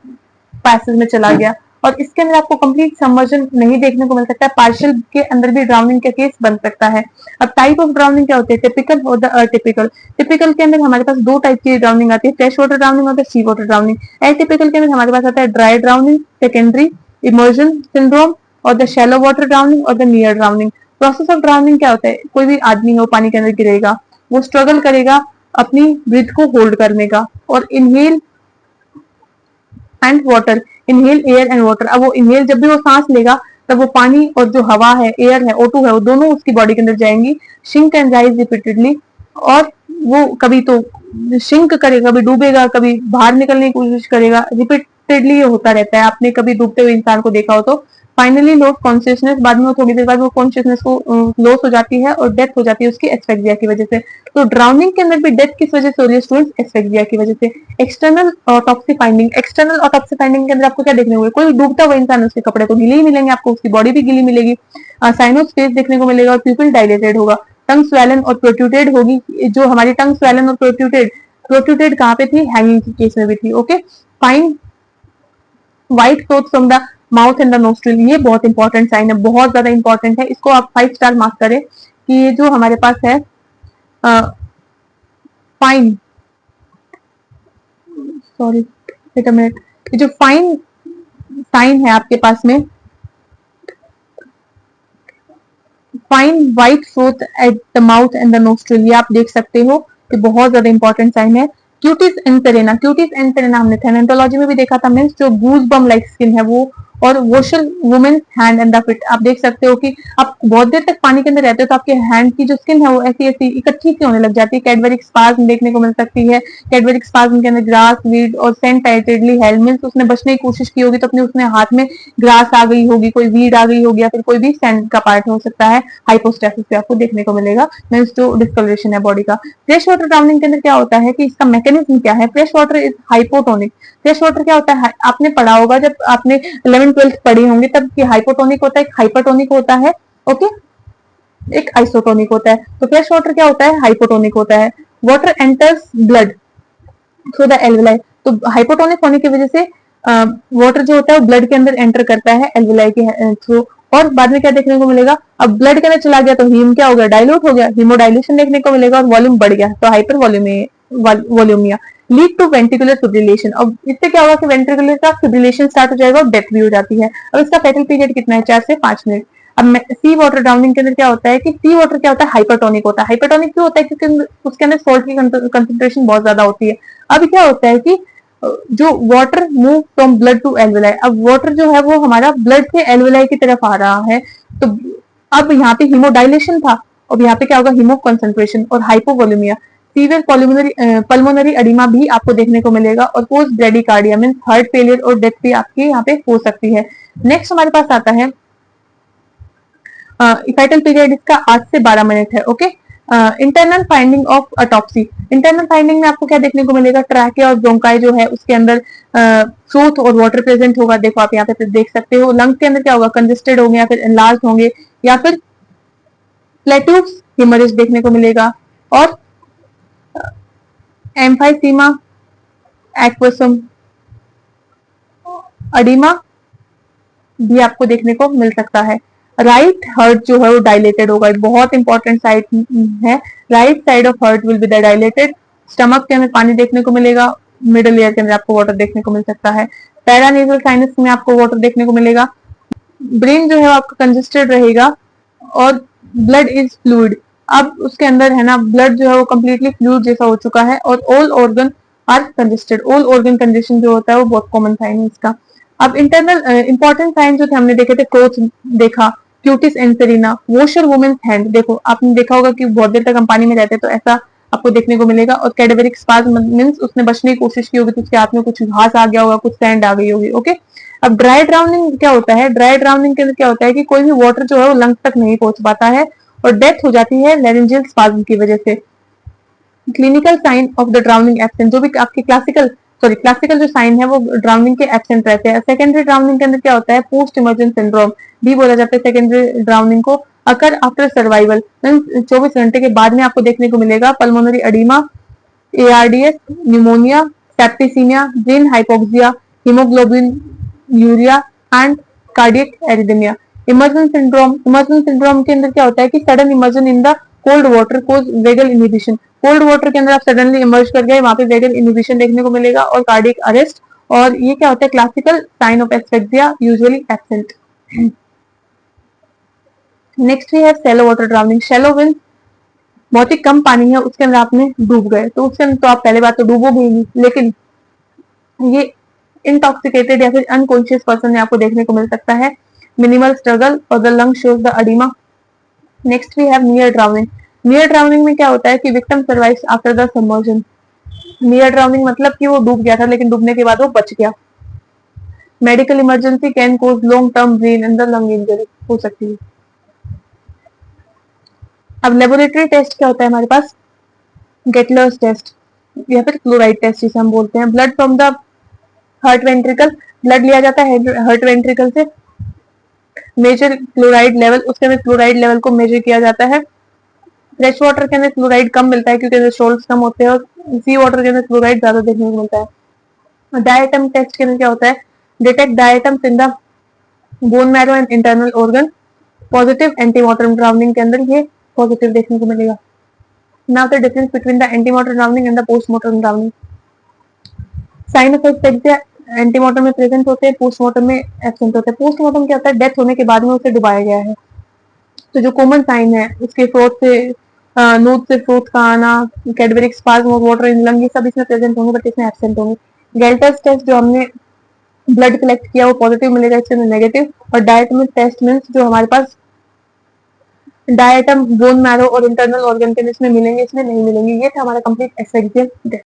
पैसेज में चला गया, और इसके अंदर आपको कंप्लीट सबमर्जन नहीं देखने को मिल सकता है, पार्शियल के अंदर भी ड्राउनिंग का केस बन सकता है। अब टाइप ऑफ ड्राउनिंग क्या होती है, टिपिकल और द अटिपिकल। टिपिकल के अंदर हमारे पास 2 टाइप की ड्राउनिंग आती है, फ्रेश वाटर ड्राउनिंग और सी वाटर ड्राउनिंग। एटिपिकल के अंदर हमारे पास आता है dry drowning, secondary immersion syndrome और द शैलो वाटर ड्राउनिंग और the near drowning. Process of drowning क्या होता है, कोई भी आदमी हो पानी के अंदर गिरेगा, वो स्ट्रगल करेगा अपनी ब्रीथ को होल्ड करने का, और inhale and water, inhale air and water. अब वो इनहेल, जब भी वो सांस लेगा तब वो पानी और जो हवा है, एयर है, O2 है, वो दोनों उसकी बॉडी के अंदर जाएंगी। शिंक एंड राइज रिपीटेडली, और वो कभी तो शिंक करेगा, कभी डूबेगा, कभी बाहर निकलने की कोशिश करेगा, रिपीटेडली ये होता रहता है। आपने कभी डूबते हुए इंसान को देखा हो तो। फाइनली लॉस कॉन्शियसनेस, बाद में वो थोड़ी देर बाद वो कॉन्शियसनेस को लॉस हो जाती है और डेथ हो जाती है उसकी एस्फेक्सिया की वजह से। तो ड्राउनिंग के अंदर भी डेथ किस वजह से हो रही है स्टूडेंट्स, एस्फेक्सिया की वजह से। External autopsy finding, external autopsy finding के अंदर आपको क्या देखने को मिलेगा, कोई डूबता हुआ इंसान, उसके कपड़े तो गीले ही मिलेंगे आपको, उसकी बॉडी भी गीली मिलेगी, साइनोस फेस देखने को मिलेगा और प्यूपिल डायलेटेड होगा। टंग स्वेलन और प्रोट्रूटेड होगी। जो हमारी टंग स्वेलन और प्रोट्रूटेड कहाँ पे थी, हैंगिंग की केस में भी थी। Okay, fine white cloth from the mouth and the nostril, ये बहुत इंपॉर्टेंट साइन है, बहुत ज्यादा इंपॉर्टेंट है, इसको आप 5 स्टार मार्क करें कि ये जो हमारे पास है fine, sorry wait a minute, ये जो फाइन साइन है आपके पास में, fine white froth at the mouth and the nostril, ये आप देख सकते हो, ये बहुत ज्यादा इंपॉर्टेंट साइन है। क्यूटिस एंटेरेना, क्यूटिस एंटेरेना हमने थैलेंटोलॉजी में भी देखा था, मीन्स जो गूज बम लाइक स्किन है वो, और washerwoman hand and the feet, आप देख सकते हो कि आप बहुत देर तक पानी के अंदर रहते हो तो आपके हैंड की जो स्किन है वो ऐसी ऐसी इकट्ठी सी होने लग जाती है। कैडबेरिक स्पाज्म देखने को मिल सकती है। कैडबेरिक स्पाज्म के अंदर ग्रास, वीड और सेंट टाइटेडली हेल्ड, मीन्स उसने बचने की कोशिश की होगी तो अपने उसने हाथ में ग्रास आ गई होगी, कोई वीड आ गई होगी, या फिर कोई भी सैंड का पार्ट हो सकता है। हाइपोस्टैसिस पे आपको देखने को मिलेगा, मीन्स जो डिस्कलरेशन है बॉडी का। फ्रेश वाटर ड्राउनिंग के अंदर क्या होता है कि इसका मैकेनिज्म क्या है, fresh water is hypotonic. Fresh water क्या होता है, आपने पढ़ा होगा जब आपने 11th-12th पढ़ी होंगी तब कि हाइपोटोनिक होता है, एक हाइपरटोनिक होता है, ओके, एक आइसोटोनिक होता है। तो फ्रेश वाटर क्या होता है, हाइपोटोनिक होता है। Water enters blood through the alveoli, तो हाइपोटोनिक होने की वजह से वाटर जो होता है वो ब्लड के अंदर एंटर करता है एल्वेलाई के थ्रू, और बाद में क्या देखने को मिलेगा, अब ब्लड के अंदर चला गया तो हीम क्या हो गया, डाइल्यूट हो गया, हीमोडाइलेशन देखने को मिलेगा और वॉल्यूम बढ़ गया, तो hypervolaemia lead to ventricular fibrillation. अब इससे क्या होगा कि वेंट्रिकुलर का फिब्रिलेशन स्टार्ट हो जाएगा और डेथ भी हो जाती है। अब इसका फेटल पीरियड कितना है, 4 से 5 मिनट। अब सी वाटर ड्राउनिंग के अंदर क्या होता है कि सी वाटर क्या होता है, हाइपरटोनिक होता है। हाइपरटोनिक क्यों होता है, क्योंकि उसके अंदर सॉल्ट की कंसेंट्रेशन बहुत ज्यादा होती है। अब क्या होता है कि जो water move from blood to alveoli, अब वाटर जो है वो हमारा ब्लड से एल्वेलाई की तरफ आ रहा है, तो अब यहाँ पे हीमोडाइलेशन था, और यहाँ पे क्या होगा, हीमो कंसेंट्रेशन और हाइपोवोल्यूमिया। सीवियर पल्मोनरी एडिमा भी आपको देखने को मिलेगा, और post bradycardia means heart failure और डेथ भी आपकी यहाँ पे हो सकती है। नेक्स्ट हमारे पास आता है फेटल पीरियड, इसका 8 से 12 मिनट है। Okay, internal finding of autopsy, internal finding में आपको क्या देखने को मिलेगा, ट्रैके और ब्रोंकाई जो है उसके अंदर फ्रूट और वाटर प्रेजेंट होगा। देखो आप यहाँ पे देख सकते हो, लंग्स के अंदर क्या होगा, कंजेस्टेड होंगे या फिर एनलार्ज होंगे, या फिर प्लेट्यूब्स हेमरेज देखने को मिलेगा, और एम्फाइसीमा एक्वसम अडीमा भी आपको देखने को मिल सकता है। राइट हार्ट जो है वो डायलेटेड होगा, बहुत इंपॉर्टेंट साइड है। Right side of heart will be the dilated. Stomach के अंदर पानी देखने को मिलेगा, मिडल ईयर के अंदर आपको वाटर देखने को मिल सकता है। पैरानेजल साइनस में आपको वाटर देखने को मिलेगा। ब्रेन जो है आपका कंजेस्टेड रहेगा, और ब्लड इज फ्लूइड, अब उसके अंदर है ना ब्लड जो है वो कंप्लीटली फ्लूइड जैसा हो चुका है, और all organ are congested. All organ congestion जो होता है वो बहुत कॉमन साइन है इसका। अब इंटरनल इंपॉर्टेंट साइन जो थे हमने देखे थे, क्रोच देखा, क्यूटिस एंसेरिना, वॉशर वुमेन्स हैंड, देखो आपने देखा होगा कि बहुत देर तक हम पानी में रहते हैं तो ऐसा आपको देखने को मिलेगा, और कैडेवरिक स्पाज्म मींस उसने बचने की कोशिश की होगी तो उसके हाथ में कुछ घास आ गया होगा, कुछ सैंड आ गई होगी। ओके, अब ड्राई ड्राउनिंग क्या होता है, ड्राई ड्राउनिंग के अंदर क्या होता है कि कोई भी वाटर जो है वो लंग्स तक नहीं पहुंच पाता है, और डेथ हो जाती है लैरिंजियल स्पाज्म की वजह से। Clinical sign of the drowning absent, जो भी आपके क्लासिकल जो साइन है वो ड्राउनिंग के एब्सेंट रहते हैं। सेकेंडरी ड्राउनिंग के अंदर क्या होता है, पोस्ट इमर्जेंट सिंड्रोम भी बोला जाता है सेकेंडरी ड्राउनिंग को, अकर आफ्टर सर्वाइवल, 24 घंटे के बाद में आपको देखने को मिलेगा। Pulmonary oedema, ARDS, pneumonia, septicaemia, brain hypoxia, haemoglobin urea and cardiac arrhythmia. Immersion syndrome के अंदर क्या होता है कि sudden immersion in the cold water cause vagal inhibition, cold water के अंदर आप सडनली इमर्ज कर गए, वहां पे वेगल इनहिबिशन देखने को मिलेगा और कार्डियक अरेस्ट, और ये क्या होता है, classical sign of asphyxia usually absent. Next we have shallow water drowning. Shallow means बहुत ही कम पानी है उसके अंदर आपने डूब गए, तो उसके अंदर तो आप पहले बात तो डूबोगे ही, लेकिन ये इंटॉक्सिकेटेड या फिर अनकॉन्शियस पर्सन में आपको देखने को मिल सकता है। मिनिमल स्ट्रगल और the lung shows the oedema. Next we have near drowning. Near drowning में क्या होता है कि victim survives after the submersion. Near drowning मतलब कि वो डूब गया था लेकिन डूबने के बाद वो बच गया। Medical emergency can cause long term brain and the lung injury हो सकती है। अब लेबोरेटरी टेस्ट क्या होता है हमारे पास, गेटलर्स टेस्ट या फिर क्लोराइड टेस्ट जिसे हम बोलते हैं। Blood from the heart ventricle, blood लिया जाता है हार्ट वेंट्रिकल से, मेजर क्लोराइड लेवल, उसके अंदर क्लोराइड लेवल को मेजर किया जाता है। फ्रेश वाटर के अंदर फ्लोराइड कम मिलता है क्योंकि सोल्ट कम होते हैं, और सी वाटर के अंदर फ्लोराइड ज्यादा देखने को मिलता है। डायटम टेस्ट के अंदर क्या होता है, detect diatoms in the bone marrow and internal organ, positive antemortem drowning के अंदर ये पॉजिटिव देखने को मिलेगा। Now the difference between the antemortem drowning and the postmortem drowning. Sign of asphyxia antemortem में प्रेजेंट होते हैं, पोस्टमॉर्टम में एब्सेंट होते हैं। पोस्टमॉर्टम क्या होता है, डेथ होने के बाद में उसे डुबाया गया है। तो जो कॉमन साइन है उसके फ्रोथ से नोज से फ्रोथ का आना, cadaveric spasm of water in lung, ये सब इसमें प्रेजेंट होंगे बट इसमें एब्सेंट होंगे। गेल्टर्स टेस्ट जो हमने ब्लड कलेक्ट किया वो पॉजिटिव मिलेगा, इसमें नेगेटिव। और डायटम टेस्ट मीन्स जो हमारे पास डायटम बोन मैरो और इंटरनल ऑर्गन के इसमें मिलेंगे, इसमें नहीं मिलेंगे। ये था हमारा कंप्लीट एस्फिक्सिया टेस्ट।